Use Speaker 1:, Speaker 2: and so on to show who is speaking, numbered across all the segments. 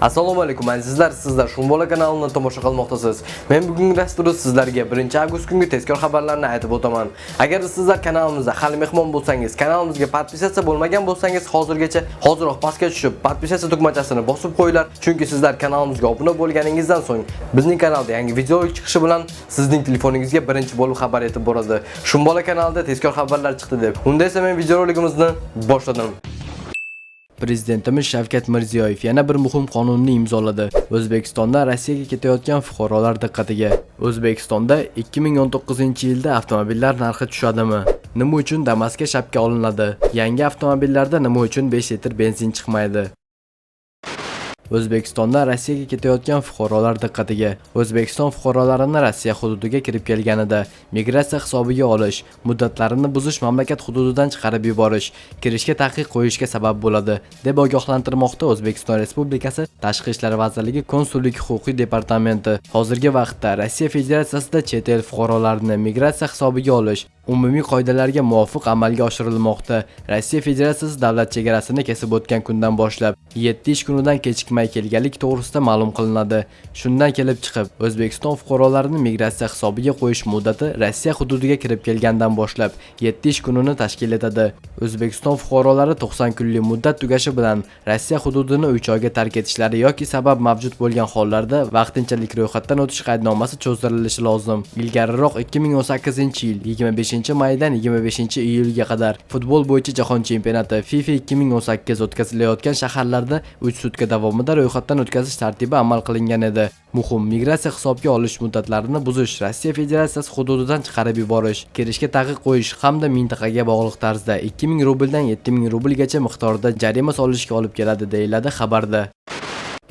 Speaker 1: Assalomu alaykum azizlar, sizlar Shumbola kanalini tomosha qilmoqdasiz. Men bugungi dasturda sizlarga 1-avgust kungi tezkor xabarlarni aytib o'taman. Agar sizlar kanalimizda hali mehmon bo'lsangiz, kanalimizga podpisatsiya bo'lmagan bo'lsangiz, hoziroq pastga tushib, podpisatsiya tugmachasini bosib qo'yinglar, chunki sizlar kanalimizga obuna bo'lganingizdan so'ng bizning kanalda yangi video chiqishi bilan sizning telefoningizga birinchi bo'lib xabar yetib boradi. Shumbola kanalida tezkor xabarlar chiqdi deb. Unda esa men videoroligimizni boshladim. Prezidentimiz Shavkat Mirziyoyev yana bir muhim qonunni imzoladi. O'zbekistonda Rossiyaga ketayotgan fuqarolar diqqatiga. O'zbekistonda 2019-yilda avtomobillar narxi tushadimi? Nima uchun Damas'ga shapka olinadi? Yangi avtomobillarda nima uchun 5 litr benzin chiqmaydi? O'zbekistonda Rossiyaga ketayotgan fuqarolar diqqatiga. O'zbekiston fuqarolarini Rossiya hududiga kirib kelganida migratsiya hisobiga olish, muddatlarini buzish, mamlakat hududidan chiqarib yuborish, kirishga taqiq qo'yishga sabab bo'ladi, deb ogohlantirmoqda O'zbekiston Respublikasi Tashqi ishlar vazirligi Konsullik huquqiy departamenti. Hozirgi vaqtda Rossiya Federatsiyasida chet el fuqarolarini migratsiya hisobiga olish umumiy qoidalarga muvofiq amalga oshirilmoqda. Rossiya Federatsiyasi davlat chegarasini kesib o'tgan kundan boshlab 7 ish kunidan kechikmay kelganlik to'g'risida ma'lum qilinadi. Shundan kelib chiqib, O'zbekiston fuqarolarini migratsiya hisobiga qo'yish muddati Rossiya hududiga kirib kelgandan boshlab 7 ish kunini tashkil etadi. O'zbekiston fuqarolari 90 kunlik muddat tugashi bilan Rossiya hududini 3 oyga tark etishlari yoki sabab mavjud bo'lgan hollarda vaqtinchalik ro'yxatdan o'tish qaydnomasi cho'zdirilishi lozim. Ilgariroq 2018-yil 25-maydan 25-iyulga qadar futbol bo'yicha jahon chempionati FIFA 2018 o'tkazilayotgan shaharlarda 3 sutka davomida ro'yxatdan o'tkazish tartibi amal qilingan edi. Muhim migratsiya hisobga olish muddatlarini buzish, Rossiya Federatsiyasi hududidan chiqarib yuborish, kirishga taqiq qo'yish hamda mintaqaga bog'liq tarzda 2000 rubldan 7000 rublgacha miqdorda jarima solishga olib keladi, deyiladi xabarda.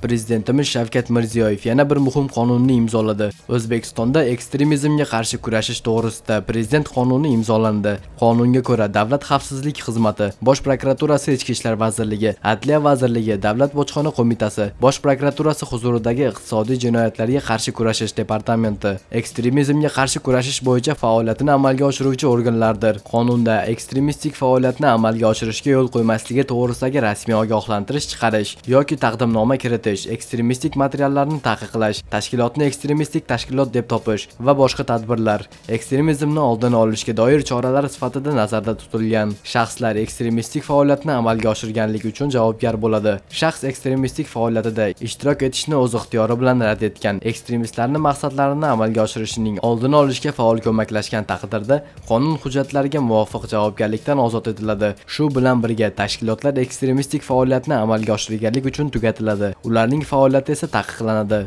Speaker 1: Prezidentimiz Shavkat Mirziyoyev yana bir muhim qonunni imzoladi. O'zbekistonda ekstremizmga qarshi kurashish to'g'risida prezident qonuni imzolandi. Qonunga ko'ra Davlat xavfsizlik xizmati, Bosh prokuraturasi, Ichki ishlar vazirligi, Adliya vazirligi, Davlat bojxona qo'mitasi, Bosh prokuraturasi huzuridagi iqtisodiy jinoyatlarga qarshi kurashish departamenti ekstremizmga qarshi kurashish bo'yicha faoliyatini amalga oshiruvchi organlardir. Qonunda ekstremistik faoliyatni amalga oshirishga yo'l qo'ymasligi to'g'risidagi rasmiy ogohlantirish chiqarish yoki taqdimnoma kiritish, ekstremistik materiallarni taqiqlash, tashkilotni ekstremistik tashkilot deb topish va boshqa tadbirlar ekstremizmni oldini olishga doir choralar sifatida nazarda tutilgan. Shaxslar ekstremistik faoliyatni amalga oshirganlik uchun javobgar bo'ladi. Shaxs ekstremistik faoliyatida ishtirok etishni o'z ixtiyori bilan rad etgan, ekstremistlarning maqsadlarini amalga oshirishining oldini olishga faol ko'maklashgan taqdirda qonun hujjatlariga muvofiq javobgarlikdan ozod etiladi. Shu bilan birga tashkilotlar ekstremistik faoliyatni amalga oshirganlik uchun tugatiladi. Ularning faoliyati esa taqiqlanadi.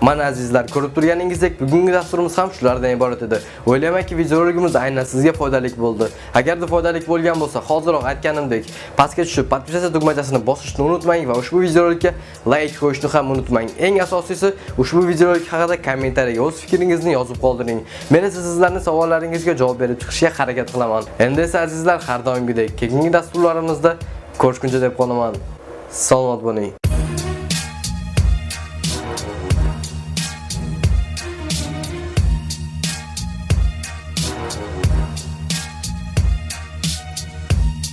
Speaker 1: Mana azizlar, ko'rib turganingizdek, bugungi dasturimiz ham shulardan iborat edi. O'ylaymanki, videoligimiz aynan sizga foydali bo'ldi. Agarda foydali bo'lgan bo'lsa, hoziroq aytganimdek, pastga tushib, podpisatsiya tugmachasini bosishni unutmang va ushbu videolikka like qo'yishni ham unutmang. Eng asosiysi, ushbu videolik haqida kommentariyaga o'z fikringizni yozib qoldiring. Men esa sizlarning savollaringizga javob berib chiqishga harakat qilaman. Endi esa azizlar, har doimgidek keyingi dasturlarimizda ko'rishguncha deb qolaman. Salomat bo'ling.